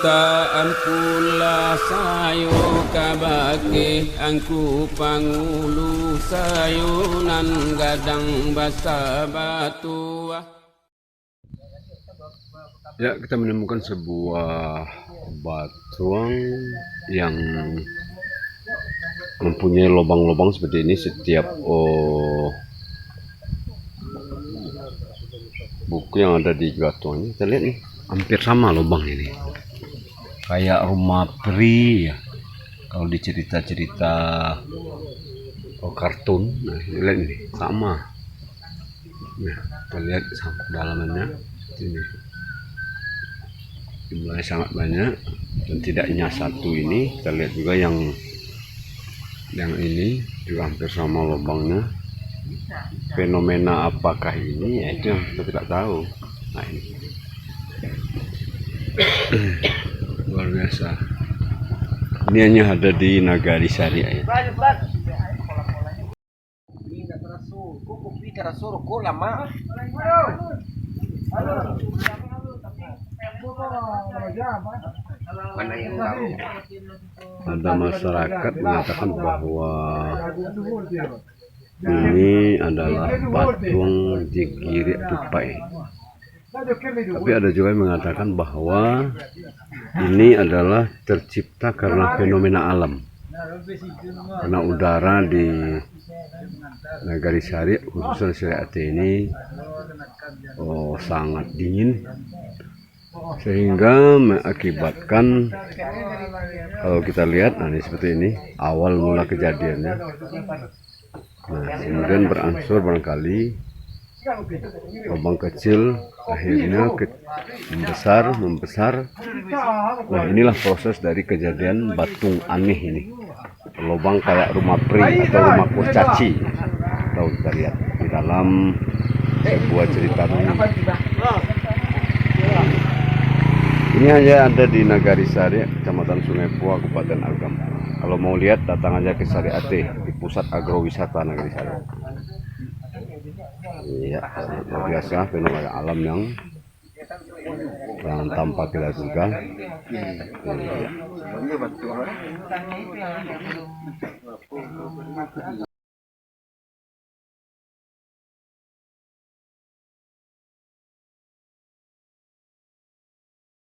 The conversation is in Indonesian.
ampula sayo kabake angku pangulu sayunan gadang basa batu. Ya, kita menemukan sebuah batuang yang mempunyai lubang-lubang seperti ini setiap buku yang ada di batuang ini. Kita lihat nih, hampir sama lubang ini, kayak rumah peri ya kalau di cerita-cerita kartun. Nah, lihat ini sama. Nah, kita lihat dalamannya ini, jumlahnya sangat banyak dan tidak hanya satu ini. Kita lihat juga yang ini juga hampir sama lubangnya. Fenomena apakah ini? Ya, itu yang kita tidak tahu. Nah, ini luar biasa. Ini hanya ada di Nagari Sari ya. Ada masyarakat mengatakan bahwa ini adalah batuang Jigirik Tupai. Tapi ada juga yang mengatakan bahwa ini adalah tercipta karena fenomena alam. Karena udara di Nagari Sari, khususnya Sari Ate ini sangat dingin, sehingga mengakibatkan, kalau kita lihat, nah ini seperti ini awal mula kejadiannya. Nah, kemudian berangsur barangkali lubang kecil akhirnya membesar. Nah, inilah proses dari kejadian batung aneh ini. Lubang kayak rumah peri atau rumah kurcaci. Tahu, kita lihat di dalam sebuah cerita ini. Ini hanya ada di Nagari Sari, Kecamatan Sungai Pua, Kabupaten Agam. Kalau mau lihat, datang aja ke Sari Ate, di pusat agrowisata Nagari Sari. Iya, luar biasa fenomena alam yang tanpa kita duga. Iya.